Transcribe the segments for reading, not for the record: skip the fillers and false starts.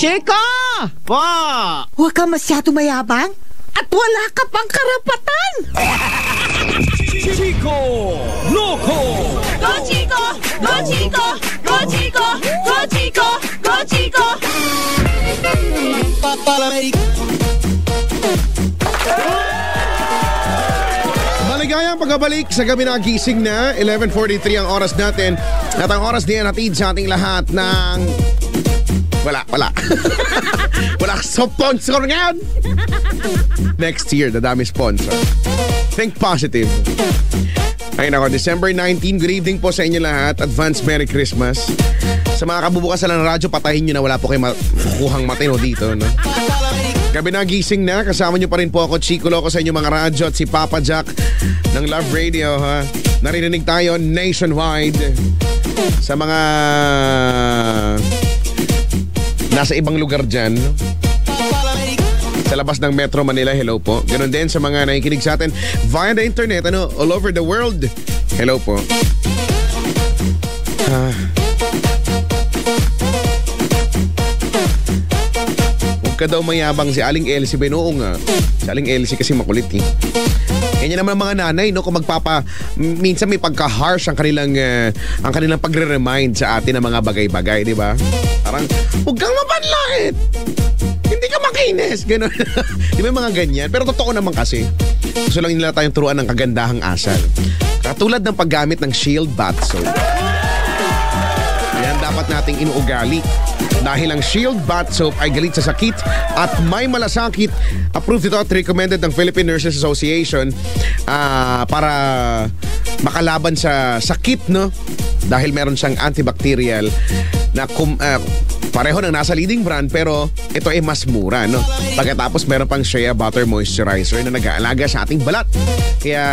Chico! Po! Huwag ka masyado mayabang at wala ka pang karapatan! Chico Loco! Go Chico! Go Chico! Go Chico! Go Chico! Go Chico! Maligayang pagbabalik sa gabi na gising na 11:43 ang oras natin. At ang oras din hatid sa ating lahat ng Wala Wala sponsor ngayon. Next year, dadami sponsor. Think positive. Ay nako, December 19, good evening po sa inyo lahat. Advance Merry Christmas. Sa mga kabubukasan ng radyo, patahin nyo na, wala po kayo kukuhang matino dito, no? Gabi na gising na, kasama nyo pa rin po ako, Chico Loco, sa inyo mga radyo, at si Papa Jack ng Love Radio, ha? Narinig tayo nationwide sa mga nasa ibang lugar dyan, sa labas ng Metro Manila, hello po. Ganon din sa mga nakikinig sa atin via the internet, all over the world, hello po. Huwag ka daw mayabang, si Aling Elsie. Oo nga, si Aling Elsie kasi makulit eh. Ganyan naman mga nanay, no? Kung minsan may pagka-harsh ang kanilang pagre-remind sa atin ng mga bagay-bagay, di ba? Parang, huwag kang mapanlakit! Hindi ka makinis! Ganon. Di ba mga ganyan? Pero totoo naman kasi, gusto lang nila tayong turuan ng kagandahang asal. Katulad ng paggamit ng Shield Bath Soap. Yan dapat nating inuugali. Dahil ang Shield Bath Soap ay galit sa sakit at may malasakit. Approved ito at recommended ng Philippine Nurses Association para makalaban sa sakit, no? Dahil meron siyang antibacterial na pareho ng nasa leading brand, pero ito ay mas mura, no? Pagkatapos meron pang Shea Butter Moisturizer na nag-aalaga sa ating balat. Kaya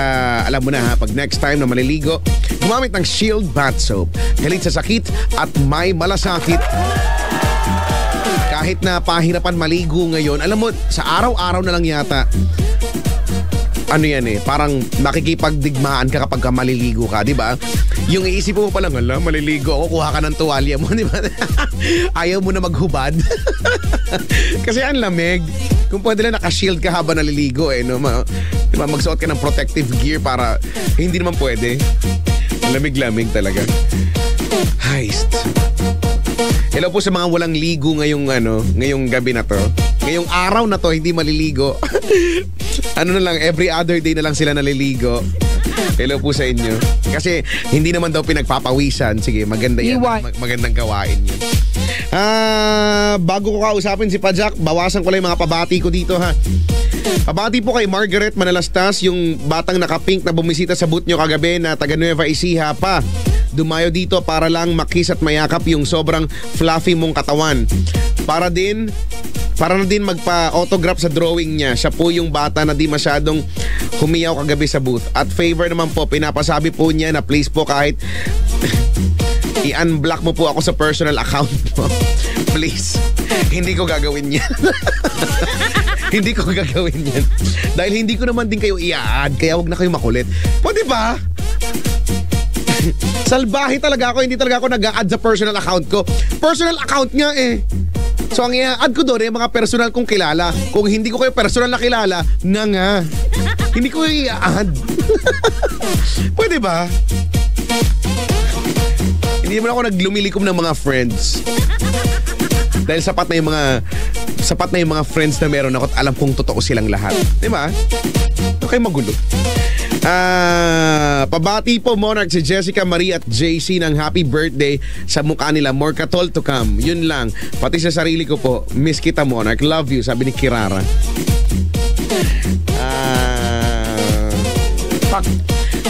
alam mo na ha, pag next time na maliligo, gumamit ng Shield Bath Soap. Galit sa sakit at may malasakit. Kahit na pahirapan maligo ngayon, alam mo, sa araw-araw na lang yata, ano yan eh, parang nakikipagdigmaan ka kapag maliligo ka, di ba? Yung iisip mo pa lang, maliligo ako, kuha ka ng tuwalya mo, di ba? Ayaw mo na maghubad. Kasi ang lamig. Kung pwede lang naka-shield ka habang naliligo, no? Diba, magsuot ka ng protective gear para hindi naman pwede. Lamig-lamig talaga. Heist. Hello po sa mga walang ligo ngayong gabi na to. Ngayong araw na to, hindi maliligo. Na lang, every other day na lang sila naliligo. Hello po sa inyo. Kasi hindi naman daw pinagpapawisan. Sige, maganda yan. Magandang gawain yun. Bago ko kausapin si Pajak, bawasan ko lang yung mga pabati ko dito, ha. Pabati po kay Margaret Manalastas, yung batang nakapink na bumisita sa booth nyo kagabi na taga Nueva Ecija pa. Dumayo dito para lang makis at mayakap yung sobrang fluffy mong katawan. Para na din magpa-autograph sa drawing niya. Siya po yung bata na di masyadong humiyaw kagabi sa booth. At favor naman po, pinapasabi po niya na please po kahit i-unblock mo po ako sa personal account mo. Please. Hindi ko gagawin yan. Hindi ko gagawin yan. Dahil hindi ko naman din kayo i-add. Kaya huwag na kayo makulit. Pwede ba? Salbahe talaga ako. Hindi talaga ako nag-a-add sa personal account ko. Personal account nga eh. So ang i-add ko doon ay mga personal kong kilala. Kung hindi ko kayo personal na kilala, nga. Hindi ko i-add. Pwede ba? Hindi naman ako naglumilikom ng mga friends. Dahil sapat na yung mga friends na meron ako at alam kong totoo silang lahat. Di ba? Okay, magulo. Pabati po Monarch si Jessica Marie at JC ng happy birthday sa mukha nila. More katol to come. Yun lang. Pati sa sarili ko po, miss kita Monarch. Love you, sabi ni Kirara.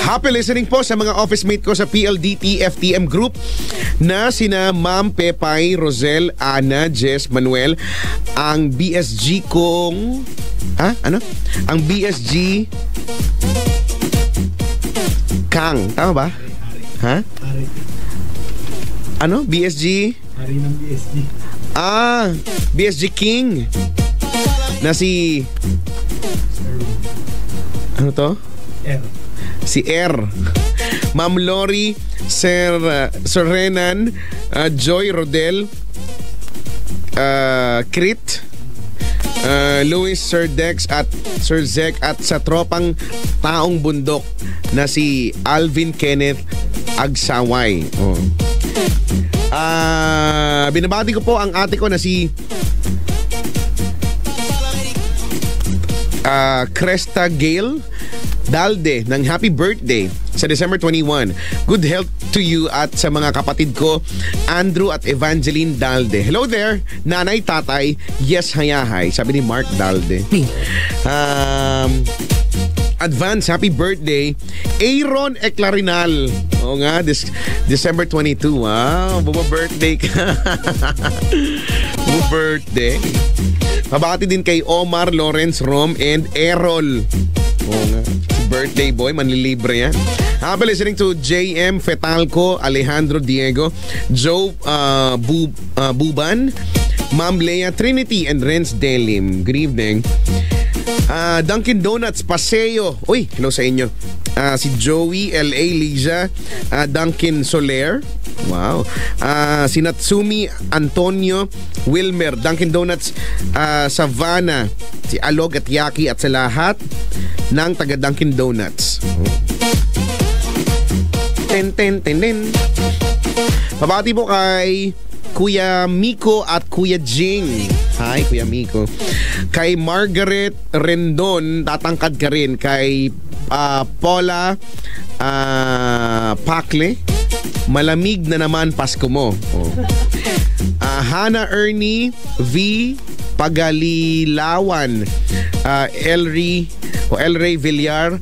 Happy listening po sa mga office mate ko sa PLDT FTM group na sina Ma'am Pepay, Rosel, Ana, Jess, Manuel, ang BSG kong ang BSG Kang, tama ba? Ha? Ano? BSG? Hari ng BSG. BSG King. Na si ano to? R. Si R. Ma'am Lori, Sir Renan, Joy Rodel, Crit, Louis, Sir Dex at Sir Zek, at sa tropang taong bundok na si Alvin Kenneth Agsaway. Binabati ko po ang ate ko na si Cresta Gale Dalde ng happy birthday sa December 21. Good health to you at sa mga kapatid ko, Andrew at Evangeline Dalde. Hello there, nanay, tatay, yes, hayahay, sabi ni Mark Dalde. Advance happy birthday, Aaron Eclarinal. Oo nga, December 22. Wow, birthday ka. Birthday. Mabati din kay Omar, Lawrence, Rom, and Errol. Oo nga, birthday boy, manlilibre yan. Happy listening to JM Fetalco, Alejandro Diego, Joe Buban, Ma'am Lea Trinity, and Renz Delim. Good evening. Dunkin Donuts Paseo. Uy, hello sa inyo. Si Joey, L.A. Liza, Dunkin Soler. Wow. Si Natsumi Antonio Wilmer, Dunkin Donuts Savannah, si Alog at Yaki, at sa lahat ng taga Dunkin Donuts. Ten. Pabati po kay Kuya Miko at Kuya Jing. Hi, Kuya Miko. Kay Margaret Rendon, tatangkad ka rin. Kay Paula Pakle, malamig na naman Pasko mo. Hannah Ernie V Pagalilawan, Elray Villar,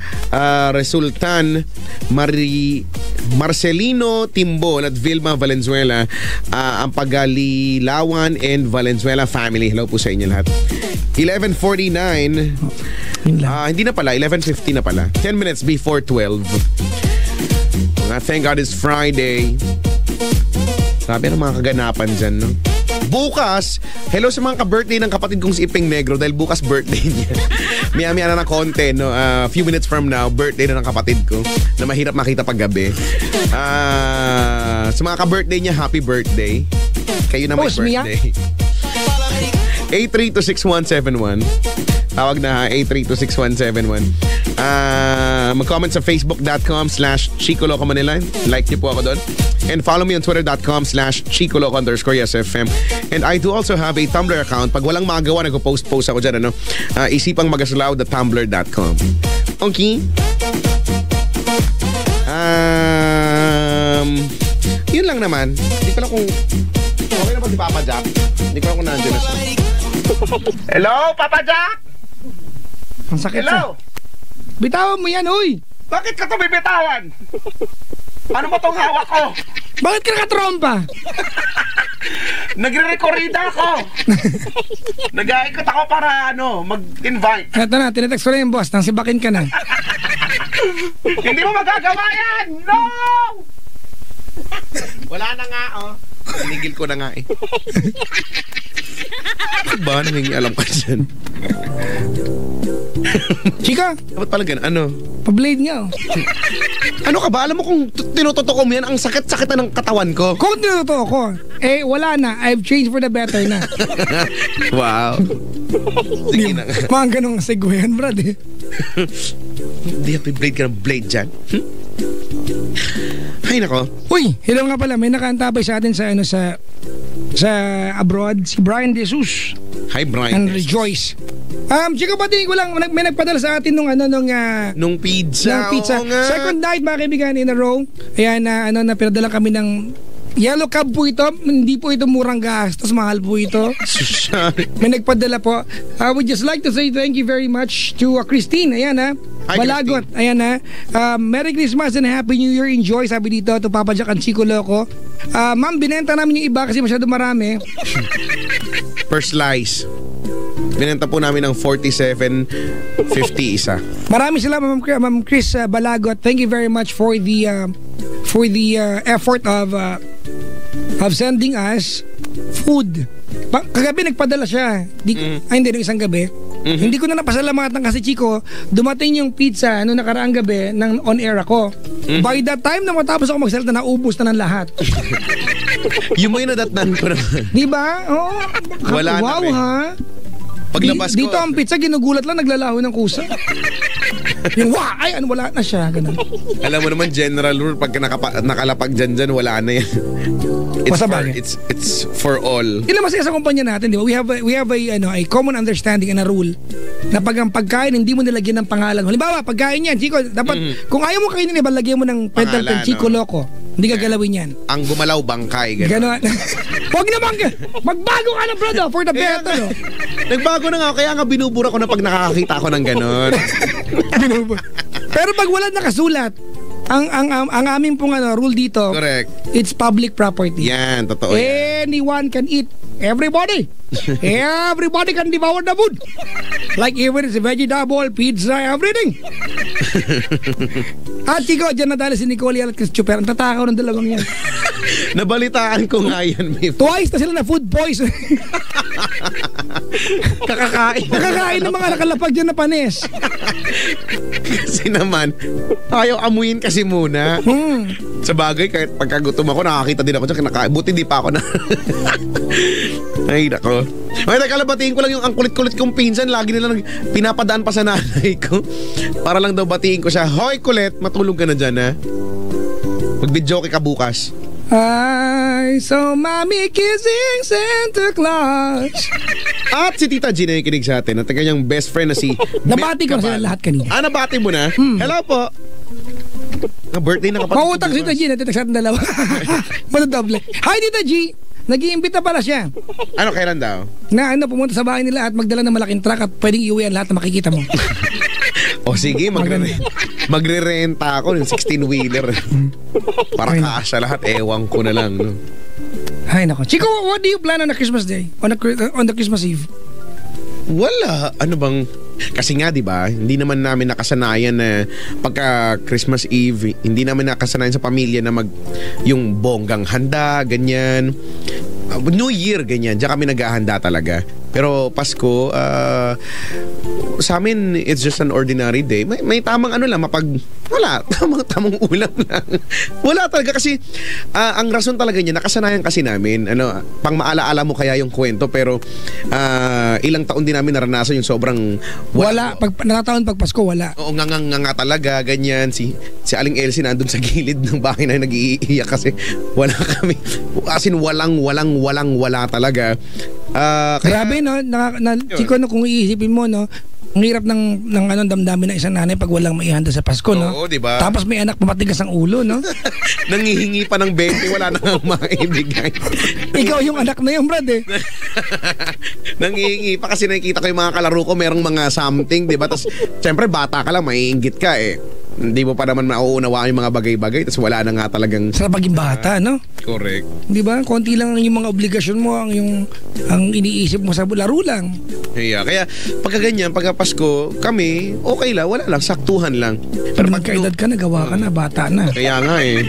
Resultan, Marcelino Timbol at Vilma Valenzuela, ang Pagalilawan and Valenzuela family. Hello po sa inyo lahat. 11:49. Hindi na pala, 11:50 na pala. 10 minutes before 12. Thank God it's Friday. Sabi ng mga kaganapan dyan, no? Bukas, hello sa mga ka-birthday ng kapatid kong si Iping Negro dahil bukas birthday niya. Maya-maya na ng konti, no? Few minutes from now, birthday na ng kapatid ko na mahirap makita pag gabi. Sa mga ka-birthday niya, happy birthday. Kayo na may birthday. 8326171. Tawag na ha, 8326171. Mag-comment sa facebook.com/Chico Loco Manila. Like niyo po ako doon. And follow me on twitter.com/Chico Loco_YesFM. And I do also have a Tumblr account. Pag walang magawa, nag-post ako dyan, ano? Isipang magaslaw.tumblr.com. Okay? Yun lang naman. Hindi ko lang kung okay na ba si Papa Jack? Hindi ko lang kung nandiyan na siya. Hello, Papa Jack! Ang sakit. Hello! Bitawan mo yan, uy! Bakit ka ito bibitawan? Ano mo tong hawak ko? Bakit ka nakatrompa? Nagre-recorrida ako. Nag-aikot ako para mag-invite. Ito na, tinetext ko na yung boss, nang sibakin ka na. Hindi mo magagawa yan! No! Wala na nga, oh. Tinigil ko na nga eh. Bakit ba? Nangingialam ka dyan? Chika! Dapat pala ganun. Ano? Pa-blade nga, oh. Ano ka ba? Alam mo kung tinututok mo yan, ang sakit-sakit na ng katawan ko. Kung tinututok ko, wala na. I've changed for the better na. Wow. Sige na nga. Mga ganong segwayan, brad, eh. Hindi happy blade ka ng blade dyan. Ay, nako. Uy, hello nga pala. May nakaantabay sa atin sa abroad, si Brian De Jesus. Hi, Brian. And Rejoice. Chika, batiin ko lang, may nagpadala sa atin nung pizza. Second night, mga kaibigan, in a row. Ayan, na pinadala kami ng Yellow Cab po ito. Hindi po ito murang gastos, mahal po ito. May nagpadala po. I would just like to say thank you very much to Christine. Ayan, ha. Hi, Balagot. Christine. Ayan, ha. Merry Christmas and Happy New Year. Enjoy, sabi dito, to Papa Jack and Chico Loco. Ma'am, binenta namin yung iba kasi masyado marami. Per slice. Binenta po namin ng 47.50 isa. Maraming salamat, Ma'am Chris Balagot. Thank you very much for the effort of sending us food. Kagabi nagpadala siya. Hindi, ng isang gabi. Hindi ko na napasalamatan kasi, Chico, dumating yung pizza nakaraang gabi nang on air ako. By that time na matapos ako magsalita, naubos na ng lahat. Yung may nadatnan ko naman. Di ba? Oo. Wala na, wow, eh. ha? Paglabas ko. Dito ang pizza, ginugulat lang, naglalaho ng kusa. Yung ay, wala na siya. Ganun. Alam mo naman, general rule, pag nakalapag dyan, wala na yan. It's for all. Yun naman sa kumpanya natin, di ba? We have a common understanding and a rule na pag ang pagkain, hindi mo nilagyan ng pangalan. Halimbawa, pagkain yan, Chico, dapat, kung ayaw mo kainin, iba, lagyan mo ng pentel Chico Loco. Hindi ka galawin yan. Ang gumalaw, bangkay. Gano'n. Huwag naman magbago ka na, brother, for the better. No? Nagbago na nga, kaya nga binubura ko na pag nakakakita ko ng gano'n. Pero pag wala nakasulat, ang aming pong rule dito, correct. It's public property. Yan, totoo yan. Anyone can eat. Everybody. Everybody can devour the food. Like even it's vegetable, pizza, everything. At Chico, dyan nadali si Nicole at Chris Chuper. Ang tatakaw ng dalawang yan. Nabalitaan ko nga yan, Mif. Twice na sila na food poison. Kakakain ng mga nakalapag dyan na panis. Kasi naman, ayaw amuyin kasi muna. Sa bagay, kahit pagkagutom ako, nakakita din ako dyan, kinakain. Buti di pa ako na. Ay, nako. Ay, nakalabatiin ko lang yung ang kulit-kulit kong pinsan. Lagi nila pinapadaan pa sa nanay ko. Para lang daw batiin ko siya. Hoy, kulit, matulog ka na dyan, ha? Mag-video ka bukas. I saw mommy kissing Santa Claus. At si Tita Gina yung kinig sa atin at ang kanyang best friend na si Nabati ko sila lahat kanina. Nabati mo na? Hello po. Birthday na kapatid. Mautang si Tita G, natin nagsat ng dalawa. Matadoble. Hi Tita G, nag-iimbita pala siya. Ano, kailan daw? Na pumunta sa bahay nila at magdala ng malaking truck at pwedeng iuwi ang lahat na makikita mo. O sige, magre-renta ako ng 16-wheeler. Para kaasya lahat, ewan ko na lang. No? Ay nako. Chico, what do you plan on the Christmas Day? On the Christmas Eve? Wala. Ano bang... Kasi nga, di ba, hindi naman namin nakasanayan na pagka Christmas Eve, hindi namin nakasanayan sa pamilya na yung bonggang handa, ganyan. New Year, ganyan. Diyan kami naghahanda talaga. Pero Pasko, sa amin, it's just an ordinary day. May tamang ano lang, wala, tamang ulam lang. Wala talaga kasi, ang rason talaga niya, nakasanayan kasi namin, pang maalaala mo kaya yung kwento, pero ilang taon din namin naranasan yung sobrang... Wala, natataon pag Pasko, wala. Oo, nga talaga, ganyan. Si Aling Elsie nandun sa gilid ng bahay na nag-iiyak kasi wala kami. As in, wala talaga. Grabe, no? Chico, no, kung iisipin mo, no? Ang hirap ng damdamin ng isang nanay pag walang maihanda sa Pasko, no? Oo, diba? Tapos may anak pamatigas ang ulo, no? Nangihingi pa ng 20, wala nang maibigay. Ikaw yung anak na yun, Brad, eh. Nangihingi pa kasi nakikita ko yung mga kalaro ko, merong mga something, diba? Tapos, syempre, bata ka lang, maiinggit ka, eh. Hindi mo pa naman mauunawaan yung mga bagay-bagay, tapos wala na nga talagang... Sarap maging bata, no? Correct. Di ba? Konti lang yung mga obligasyon mo, ang iniisip mo sa laro lang. Yeah, kaya pagka ganyan, pagka Pasko, kami, okay lang, wala lang, saktuhan lang. Pero magkaedad ka na, gawa ka na, bata na. Kaya nga eh.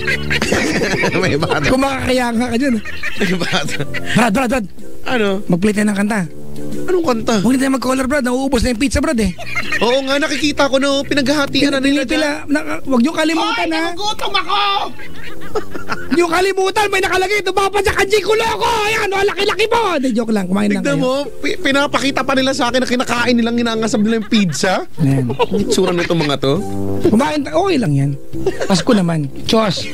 May bata. Kung makakaya nga ka dyan. May bata. Brad. Ano? Mag-play tayo ng kanta. Anong kanta? Huwag na tayo mag-color, Brad. Nauubos na yung pizza, Brad, eh. Oo nga, nakikita ko no, pinaghahatian na nila dyan. Huwag niyo kalimutan, ha? Nagugutom ako! Huwag niyo kalimutan, may nakalagay ito. Baka pa sa Kanjiko Loco! Ayan, laki-laki mo! Hindi, joke lang. Kumain lang kayo. Tignan mo, pinapakita pa nila sa akin na kinakain nilang inangasab nila yung pizza. Ayan. Tsura nito mga to. Kumain, okay lang yan. Pasko naman. Diyos.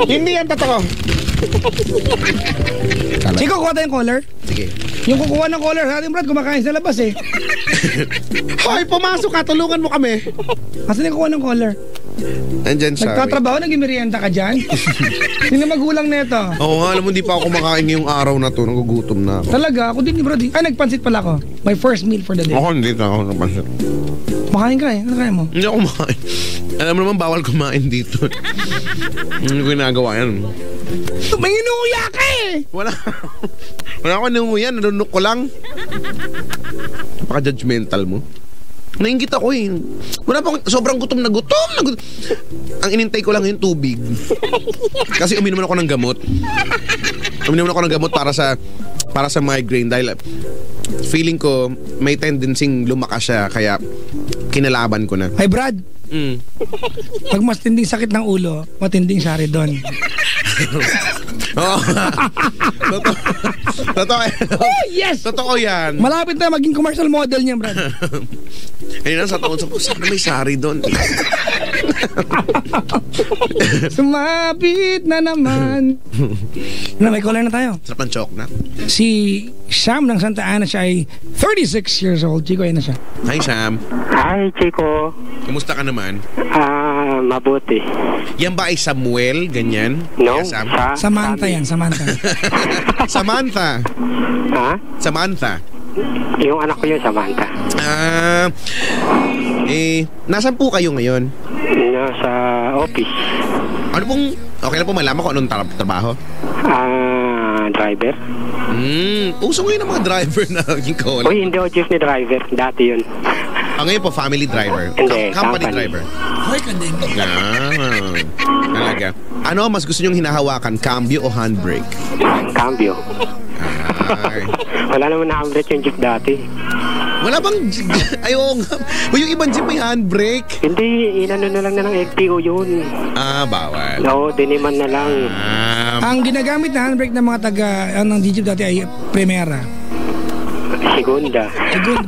Hindi yan totoo. Chico, kuha tayong color. Sige. Yung kukuha ng color sa ating Brad, kumakain sa labas, eh. Hoy, pumasok ka, tulungan mo kami. Asan yung kukuha ng color? Andyan siya. Nagtatrabaho, nag-merienda ka dyan? Sino magulang nito? Oo nga, alam mo, hindi pa ako kumakain ngayong araw na to. Nagugutom na ako. Talaga? Ako din ni Brad. Ay, nagpansit pala ako. My first meal for the day. Ako hindi na ako nagpansit. Makain ka, eh. Ano kaya mo? Hindi ako kumakain. Alam mo naman, bawal kumain dito. Hindi ko ginagawa yan. May inuuya ka, eh. Wala ako nangunguyan. Nanunok ko lang. Napaka-judgmental mo. Nainggit ako eh. Wala pa, sobrang gutom na gutom. Ang inintay ko lang yung tubig. Kasi uminom ako ng gamot. Uminom ako ng gamot para sa migraine dahil feeling ko may tendency lumakas siya kaya kinalaban ko na. Ay Brad, pag mas tinding sakit ng ulo, matinding sari doon. Oo. Totoo. Oh, yes! Totoo yan. Malapit na maging commercial model niya, Brad. Ayun na, sa taon sa sana may sari doon. Sumabit na naman. May caller na tayo. Sa panchok na. Si Sam ng Santa Ana, siya ay 36 years old. Chico, ayun na siya. Hi, Sam. Hi, Chico. Kumusta ka naman? Mabuti. Yan ba ay Samuel? Ganyan? No, Kaya Sam? Samantha yan, Samantha. Samantha. Ha? Samantha. Yung anak ko yun, Samantha. Nasaan po kayo ngayon? Sa office. Ano pong, okay na po malaman ko anong trabaho? Driver. Uso ngayon ng mga driver na yung call. Uy, hindi ako jeepney driver. Dati yun. Ngayon po, family driver. Hindi, Company company. driver. Hoy, kandeng. Talaga. Ano mas gusto nyong hinahawakan? Cambio o handbrake? Cambio. Ay. Wala naman na-handbrake yung jeep dati. Wala bang... Ayaw nga. Yung ibang jeep may handbrake. Hindi, inano na lang na ng LTO yun. Bawal. Oo, diniman na lang. Ang ginagamit na handbrake ng mga taga ng Jeep dati ay Primera. Segunda.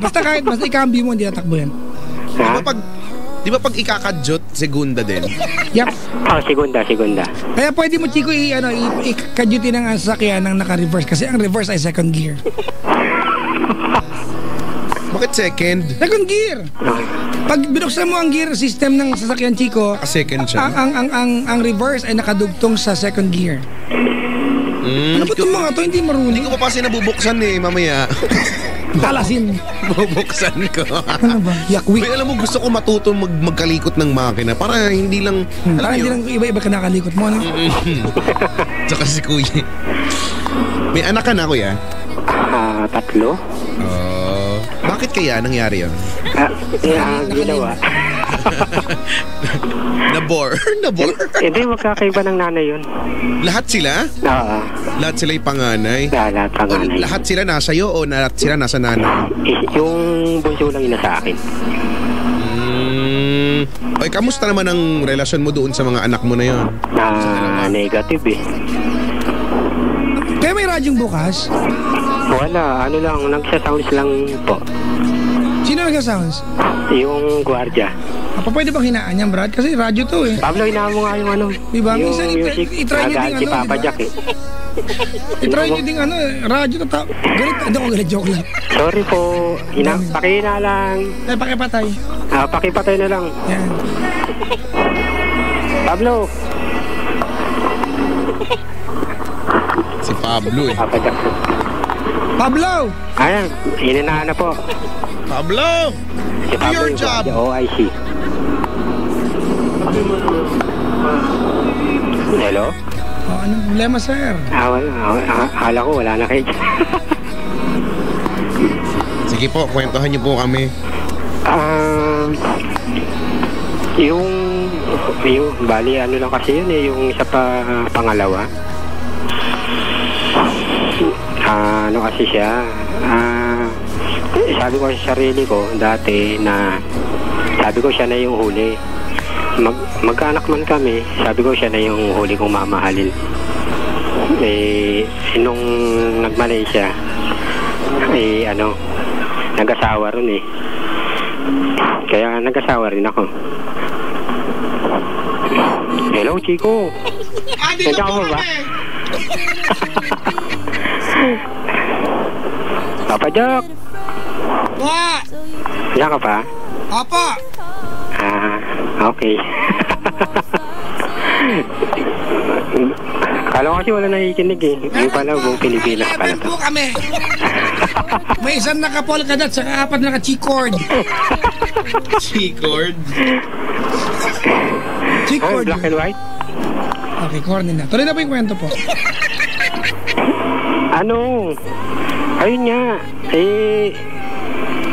Basta i-cambio mo, hindi natakbo yan. Ha? Di ba pag ikakadjot, segunda din? Yep. Segunda. Kaya pwede mo, Chico, i-kadyutin ang sasakyan ng naka-reverse kasi ang reverse ay second gear. Bakit second? Second gear! Pag binuksan mo ang gear system ng sasakyan, Chico, Second siya. ang reverse ay nakadugtong sa second gear. Ano ba itong mga to? Hindi marunong. Hindi ko pa kasi nabubuksan mamaya. Talasin. Bubuksan ko. Ano ba? Yakwik. Alam mo, gusto ko matuto magkalikot ng makina para hindi lang... Para hindi lang iba-iba ka nakalikot mo. Ano? Tsaka si Kuya. May anak ka na, Kuya? 3. Bakit kaya nangyari yun? Ginawa. Nabore? Hindi, magkakaiba ng nanay yun. Lahat sila? Oo. Lahat sila yung panganay? Lahat panganay. Lahat sila nasa iyo o lahat sila nasa nanay? Yung bunso lang ina sa akin. Ay, kamusta naman ang relasyon mo doon sa mga anak mo na yun? Negative eh. Kaya may radyong bukas? Wala, nagsa-sounds lang po. Sino nagsa-sounds? Yung gwardiya. Pwede bang hinaan yan, Brad? Kasi radyo to eh. Pablo, hinaan mo nga yung Diba? yung Minsan music. itry nyo din Si Papa diba? Jack eh. Itry nyo din radyo to galit. Hindi ko galit, joke lang. Sorry po. Pakihina lang. Ay, pakipatay. Pakipatay na lang. Yan. Pablo. Si Pablo eh. Papa Jack. Pablo! Ayan, hininahan na po. Pablo! Si Pablo your yung job. gwardiya. OIC. Hello? Anong problema, sir? Wala. Akala ko wala na kayo. Sige po, kwentuhan niyo po kami. Yung bali lang kasi yun yung isa pa pangalawa. Kasi siya, sabi ko sa sarili ko dati na sabi ko siya na yung huli. Magkaanak man kami, sabi ko siya na yung huli kong mamahalin. Nung nag-Malaysia, nag-asawa ron eh. Kaya nag-asawa rin ako. Hello, Chico. Nandiyan ka ba? Papa Jack. Wa! Nandiyan ka pa? Apa! Okay. Kala ko kasi wala nakikinig eh. Yung pala, buong Pilipinas pala to. po kami. May isang naka-polka dot sa 4 na naka-G-cord. G-cord? G-cord. Black and white? Okay, corny na. Tuloy na po yung kwento po. Ayun nga.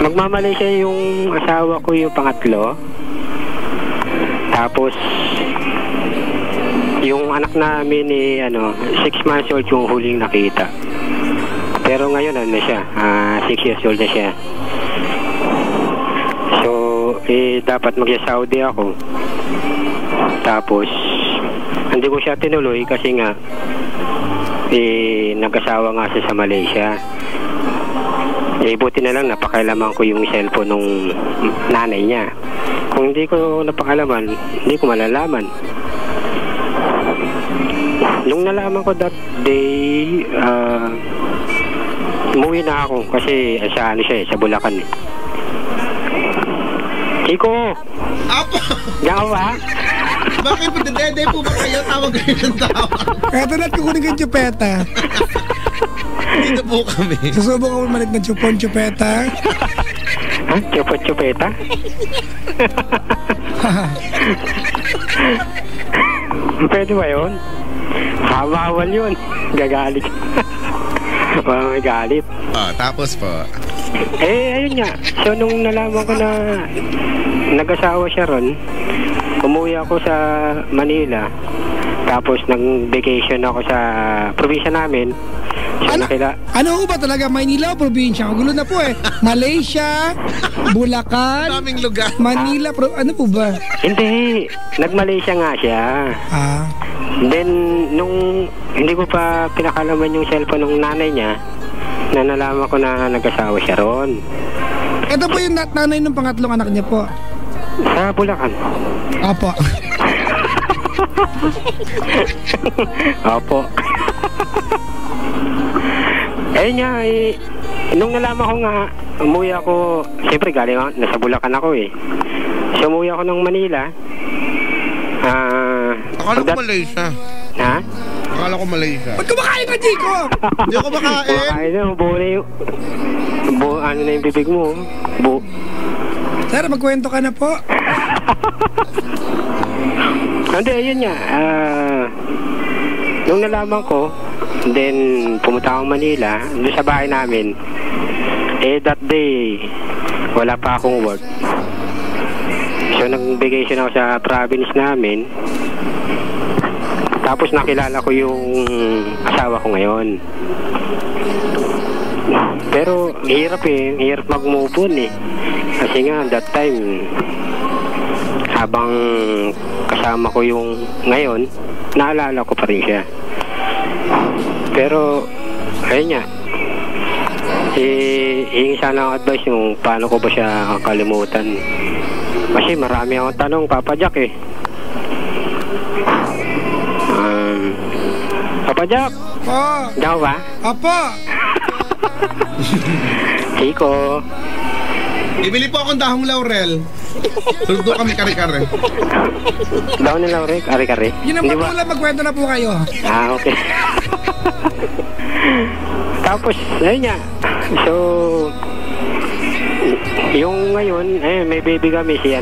Magmamalaysia yung asawa ko yung pangatlo. Tapos, yung anak namin 6 months old yung huling nakita. Pero ngayon siya, 6 years old na siya. So, dapat magsa-Saudi ako. Tapos, hindi ko siya tinuloy kasi nga nag-asawa nga siya sa Malaysia. Buti na lang napakailaman ko yung cellphone nung nanay niya. Kung hindi ko napakalaman, hindi ko malalaman. Nung nalaman ko that day, umuwi na ako kasi sa sa Bulacan eh. Chico! Apo! Diyan ba? Bakit po? Dede po ba kayo? Tawag kayo ng tawag. Eto na't kukunin kang chupeta. Dito po kami. Susubok ako malit ng chupon-chupeta. Ha? Chupet-chupeta? Pwede ba yun? Bawal yun. Gagalit. May galit. Tapos po. Ayun nga. So, nung nalaman ko na nag-asawa siya ron, umuwi ako sa Manila. Tapos, nag-vacation ako sa probinsya namin. So, ano ho ba talaga? Maynila o probinsya? Gulo na po eh. Malaysia, Bulacan, Daming lugar. Manila, ano po ba? Hindi. Nag-Malaysia nga siya. Then, nung hindi ko pa pinakalaman yung cellphone ng nanay niya, na nalaman ko na nag-asawa siya ron. Ito po yung nanay ng pangatlong anak niya po. Sa Bulacan. Opo. Opo. Ayun nga, nung nalaman ko nga, umuwi ako, siyempre galing ako, nasa Bulacan ako eh. So, umuwi ako ng Manila. Akala ko Malaysia. Ha? Akala ko Malaysia. Ba't kumakain ka, Chico? Hindi ako makain. Kumakain na, buo na yung... ano na yung bibig mo? Sir, magkwento ka na po. Hindi, ayun nga. Nung nalaman ko, then pumunta akong Manila, doon sa bahay namin. That day, wala pa akong work. So, nag-vacation ako sa province namin. Tapos nakilala ko yung asawa ko ngayon. Pero hirap eh, hirap mag-move on eh. Kasi nga that time, habang kasama ko yung ngayon, naalala ko pa rin siya. Pero ayun nga, hingi sana ang advice yung paano ko ba siya kakalimutan. Kasi marami akong tanong, Papa Jack eh. Papa Jack! Po! Diyan ba? Opo! Chico! Ibili po akong dahong laurel. Tuldo kami kare-kare. Dahon ng laurel, kare-kare. Yun ang pagmula, magkwento na po kayo. Okay. Tapos, ayun nga. So, yung ngayon, may baby kami si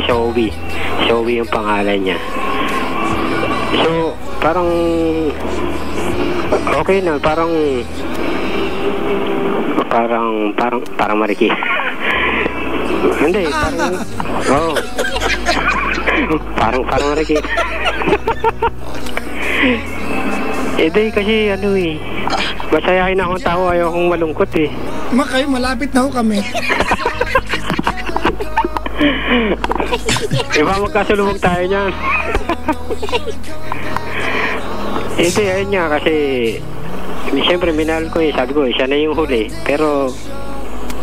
Zoe. Zoe yung pangalan niya. So, parang okay na, parang mariki. Hindi, parang mariki. Hindi kasi masayahin akong tao, ayaw kong malungkot eh. Kayo, malapit na ho kami. Diba magkasulubog tayo niyan? Hindi, ayun nga kasi siyempre minahal ko eh. Sabi ko siya na yung huli. Pero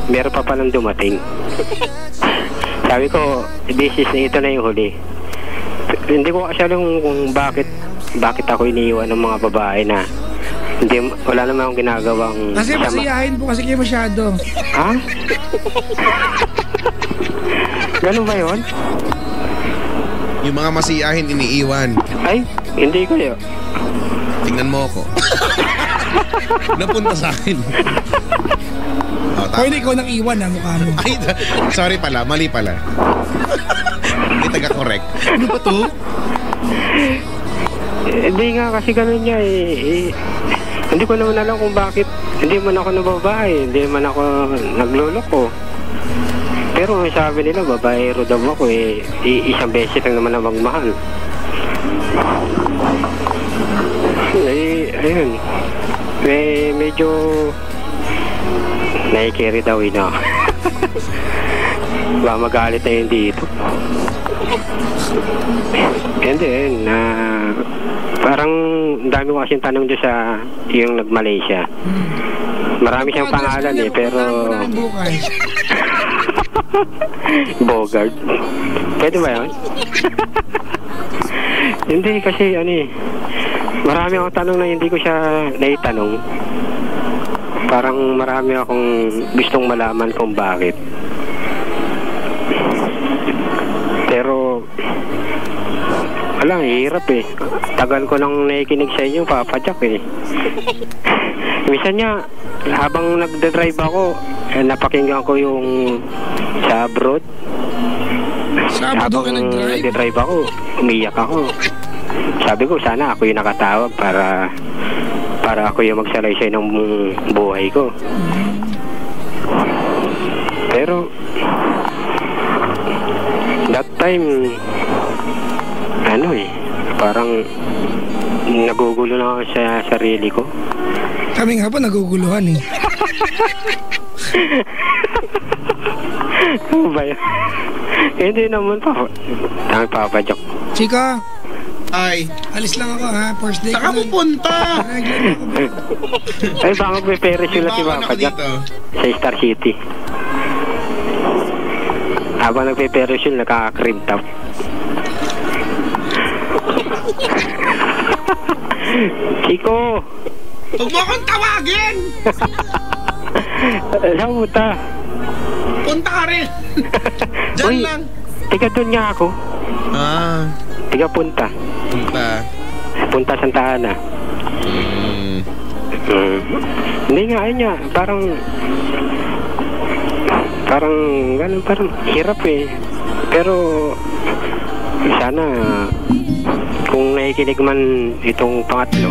meron pa palang dumating. Sabi ko, ito na yung huli. Hindi ko kasi alam kung bakit ako iniiwan ng mga babae na wala naman akong ginagawang kasi masiyahin po kasi kayo masyado. Ha? Ganun ba yun? Yung mga masiyahin iniiwan. Ay, hindi ko yun. Tingnan mo ako. Napunta sa akin. Pwede ikaw nang iwan ha, mukha mo. Ay, sorry pala, mali pala. Hindi taga-correct. Ano ba to? Hindi nga kasi ganun niya eh. Hindi ko naman alam kung bakit hindi man ako nababae, hindi man ako nagloloko. Pero sabi nila babaero daw ako eh. Isang beses lang naman na magmahal. Ayun. Medyo naikiri daw ina. Baka magalit na yun dito. And then, parang dami ko kasing tanong doon sa yung nag-Malaysia. Marami siyang pangalan pero... Bogart. Pwede ba yun? Hindi kasi marami akong tanong na hindi ko siya naitanong. Parang marami akong gustong malaman kung bakit. Pero wala, hirap eh. Tagal ko nang nakikinig sa inyo, Papa Jack eh. Minsan niya, habang nagda-drive ako, napakinggan ko yung sa abroad. Sabado ka nag-drive? Nagda-drive ako, umiyak ako. Sabi ko, sana ako yung nakatawag para ako yung magsalaysay ng buhay ko. Pero that time, parang nagugulo na ako sa sarili ko. Kami nga po naguguluhan eh. Ano ba yun? Hindi naman pa. Dami Papa Jack. Chika, Ay, alis lang ako ha. First day saka ko nun. pupunta. Ay, baka magpe-Paris sila si Bawa na Papa ako Jack dito. sa Star City. Habang nagpe-Paris yun, nakaka-crib top. Chico! Huwag mo akong tawagin! Saan punta? Punta ka rin. Diyan Uy, lang. tiga doon nga ako. Tiga punta. Punta Santa Ana. Hindi nga, ayun nga. Parang hirap eh. Pero sana kung nakikinig man itong pangatlo,